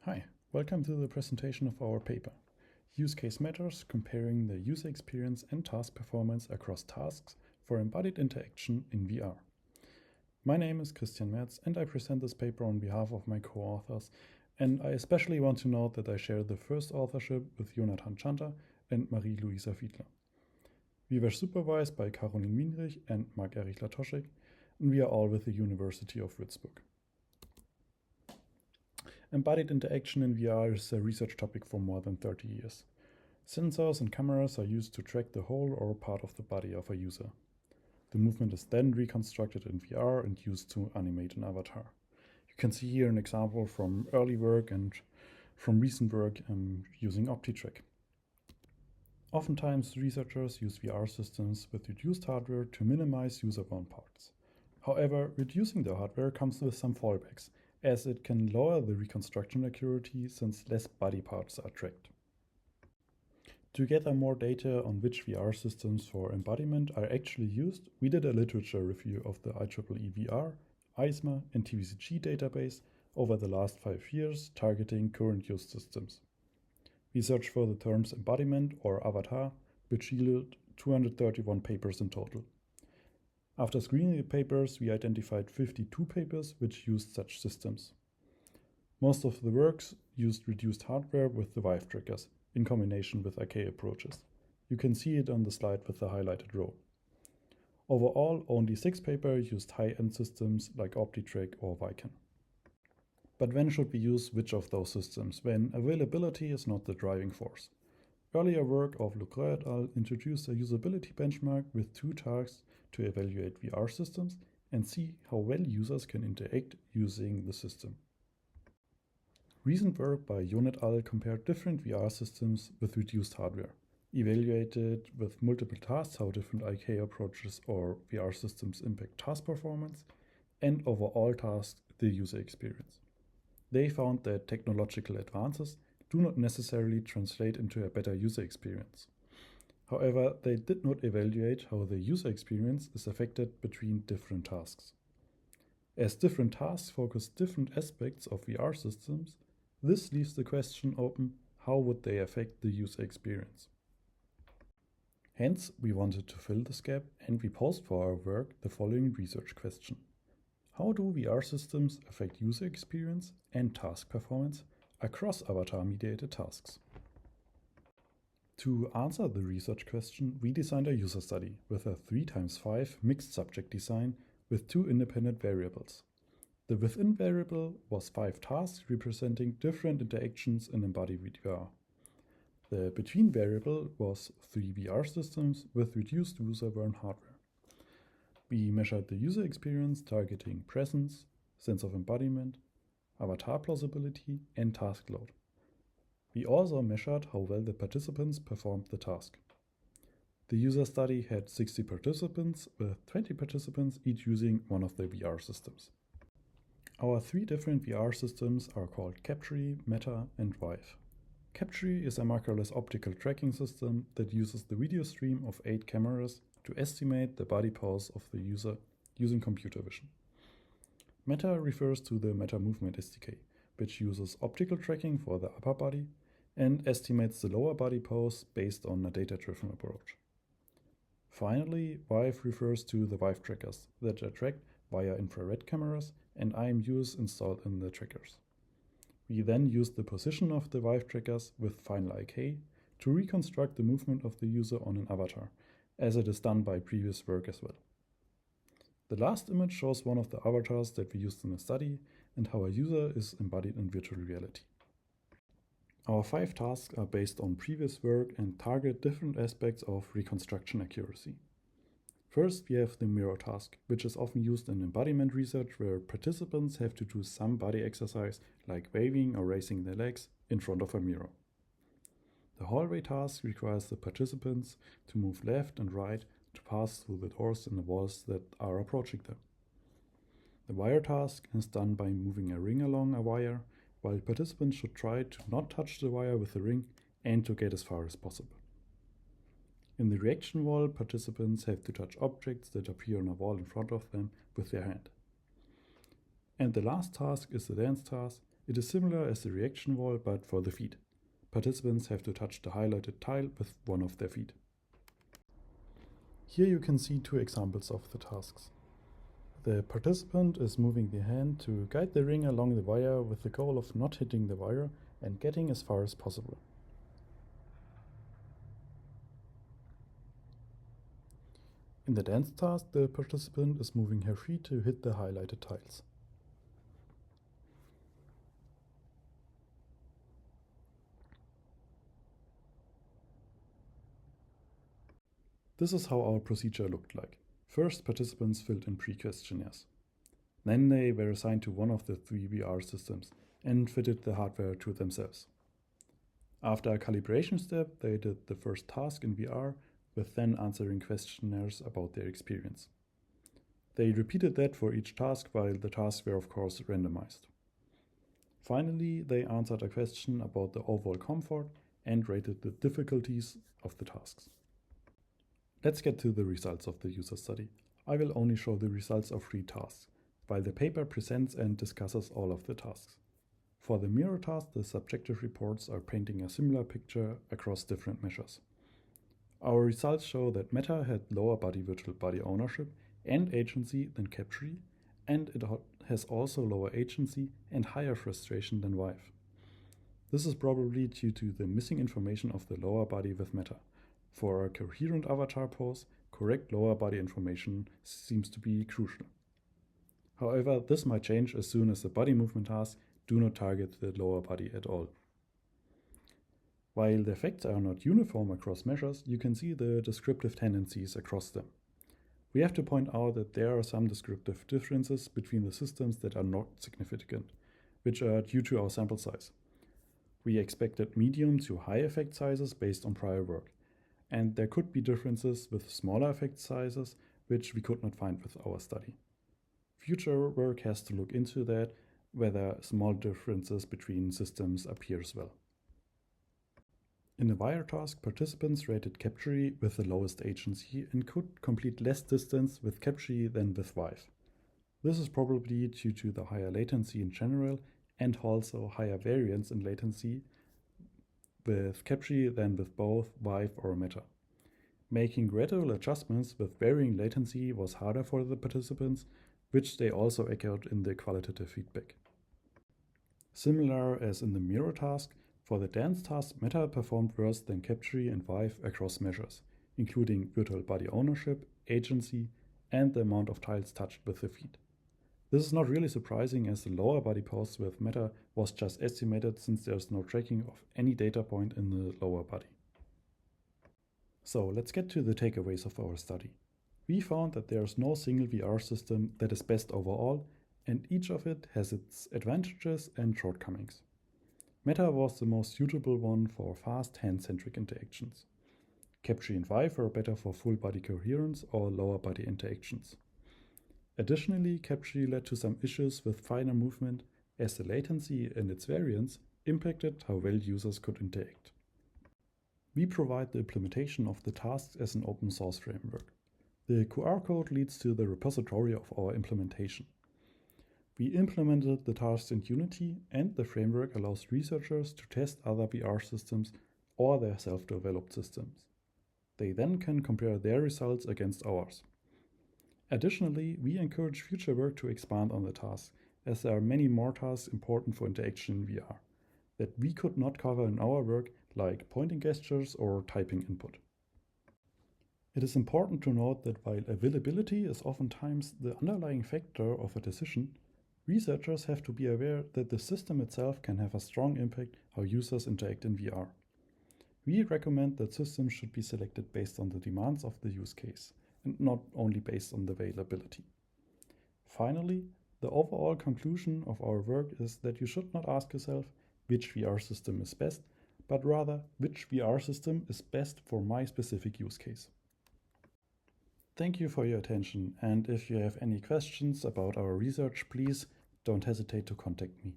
Hi, welcome to the presentation of our paper, Use Case Matters, comparing the user experience and task performance across tasks for embodied interaction in VR. My name is Christian Merz and I present this paper on behalf of my co-authors, and I especially want to note that I share the first authorship with Jonathan Chanter and Marie-Louisa Fiedler. We were supervised by Caroline Wienrich and Marc-Erich Latoschek, and we are all with the University of Würzburg. Embodied interaction in VR is a research topic for more than 30 years. Sensors and cameras are used to track the whole or part of the body of a user. The movement is then reconstructed in VR and used to animate an avatar. You can see here an example from early work and from recent work using OptiTrack. Oftentimes, researchers use VR systems with reduced hardware to minimize user-bound parts. However, reducing the hardware comes with some fallbacks, as it can lower the reconstruction accuracy since less body parts are tracked. To gather more data on which VR systems for embodiment are actually used, we did a literature review of the IEEE VR, ISMA, and TVCG database over the last 5 years, targeting current use systems. We searched for the terms embodiment or avatar, which yielded 231 papers in total. After screening the papers, we identified 52 papers which used such systems. Most of the works used reduced hardware with the Vive trackers, in combination with IK approaches. You can see it on the slide with the highlighted row. Overall, only 6 papers used high-end systems like OptiTrack or Viken. But when should we use which of those systems, when availability is not the driving force? Earlier work of Leclerc et al. Introduced a usability benchmark with 2 tasks to evaluate VR systems and see how well users can interact using the system. Recent work by Yon et al. Compared different VR systems with reduced hardware, evaluated with multiple tasks how different IK approaches or VR systems impact task performance, and overall tasks the user experience. They found that technological advances do not necessarily translate into a better user experience. However, they did not evaluate how the user experience is affected between different tasks. As different tasks focus different aspects of VR systems, this leaves the question open: how would they affect the user experience? Hence, we wanted to fill this gap, and we posed for our work the following research question: how do VR systems affect user experience and task performance across avatar-mediated tasks? To answer the research question, we designed a user study with a 3x5 mixed subject design with 2 independent variables. The within variable was 5 tasks representing different interactions in embodied VR. The between variable was 3 VR systems with reduced user-bound hardware. We measured the user experience targeting presence, sense of embodiment, avatar plausibility, and task load. We also measured how well the participants performed the task. The user study had 60 participants, with 20 participants each using one of the VR systems. Our 3 different VR systems are called Capture, Meta, and Vive. Capture is a markerless optical tracking system that uses the video stream of 8 cameras to estimate the body pose of the user using computer vision. Meta refers to the Meta Movement SDK, which uses optical tracking for the upper body and estimates the lower body pose based on a data-driven approach. Finally, Vive refers to the Vive trackers that are tracked via infrared cameras and IMUs installed in the trackers. We then use the position of the Vive trackers with final IK to reconstruct the movement of the user on an avatar, as it is done by previous work as well. The last image shows one of the avatars that we used in the study and how a user is embodied in virtual reality. Our 5 tasks are based on previous work and target different aspects of reconstruction accuracy. First, we have the mirror task, which is often used in embodiment research where participants have to do some body exercise like waving or raising their legs in front of a mirror. The hallway task requires the participants to move left and right to pass through the doors in the walls that are approaching them. The wire task is done by moving a ring along a wire, while participants should try to not touch the wire with the ring and to get as far as possible. In the reaction wall, participants have to touch objects that appear on a wall in front of them with their hand. And the last task is the dance task. It is similar as the reaction wall, but for the feet. Participants have to touch the highlighted tile with one of their feet. Here you can see two examples of the tasks. The participant is moving the hand to guide the ring along the wire with the goal of not hitting the wire and getting as far as possible. In the dance task, the participant is moving her feet to hit the highlighted tiles. This is how our procedure looked like. First, participants filled in pre-questionnaires. Then they were assigned to one of the 3 VR systems and fitted the hardware to themselves. After a calibration step, they did the first task in VR, with then answering questionnaires about their experience. They repeated that for each task, while the tasks were of course randomized. Finally, they answered a question about the overall comfort and rated the difficulties of the tasks. Let's get to the results of the user study. I will only show the results of 3 tasks, while the paper presents and discusses all of the tasks. For the mirror task, the subjective reports are painting a similar picture across different measures. Our results show that Meta had lower virtual body ownership and agency than Capture, and it has also lower agency and higher frustration than Vive. This is probably due to the missing information of the lower body with Meta. For a coherent avatar pose, correct lower body information seems to be crucial. However, this might change as soon as the body movement tasks do not target the lower body at all. While the effects are not uniform across measures, you can see the descriptive tendencies across them. We have to point out that there are some descriptive differences between the systems that are not significant, which are due to our sample size. We expected medium to high effect sizes based on prior work, and there could be differences with smaller effect sizes, which we could not find with our study. Future work has to look into that, whether small differences between systems appear as well. In the wire task, participants rated Capture with the lowest agency and could complete less distance with Capture than with Vive. This is probably due to the higher latency in general and also higher variance in latency with Capture than with both Vive or Meta. Making gradual adjustments with varying latency was harder for the participants, which they also echoed in the qualitative feedback. Similar as in the mirror task, for the dance task, Meta performed worse than Capture and Vive across measures, including virtual body ownership, agency, and the amount of tiles touched with the feet. This is not really surprising, as the lower body pose with Meta was just estimated since there's no tracking of any data point in the lower body. So let's get to the takeaways of our study. We found that there is no single VR system that is best overall, and each of it has its advantages and shortcomings. Meta was the most suitable one for fast hand-centric interactions. Capture and Vive were better for full body coherence or lower body interactions. Additionally, Capture led to some issues with finer movement, as the latency and its variance impacted how well users could interact. We provide the implementation of the tasks as an open source framework. The QR code leads to the repository of our implementation. We implemented the tasks in Unity, and the framework allows researchers to test other VR systems or their self-developed systems. They then can compare their results against ours. Additionally, we encourage future work to expand on the tasks, as there are many more tasks important for interaction in VR that we could not cover in our work, like pointing gestures or typing input. It is important to note that while availability is oftentimes the underlying factor of a decision, researchers have to be aware that the system itself can have a strong impact how users interact in VR. We recommend that systems should be selected based on the demands of the use case, and not only based on the availability. Finally, the overall conclusion of our work is that you should not ask yourself which VR system is best, but rather which VR system is best for my specific use case. Thank you for your attention, and if you have any questions about our research, please don't hesitate to contact me.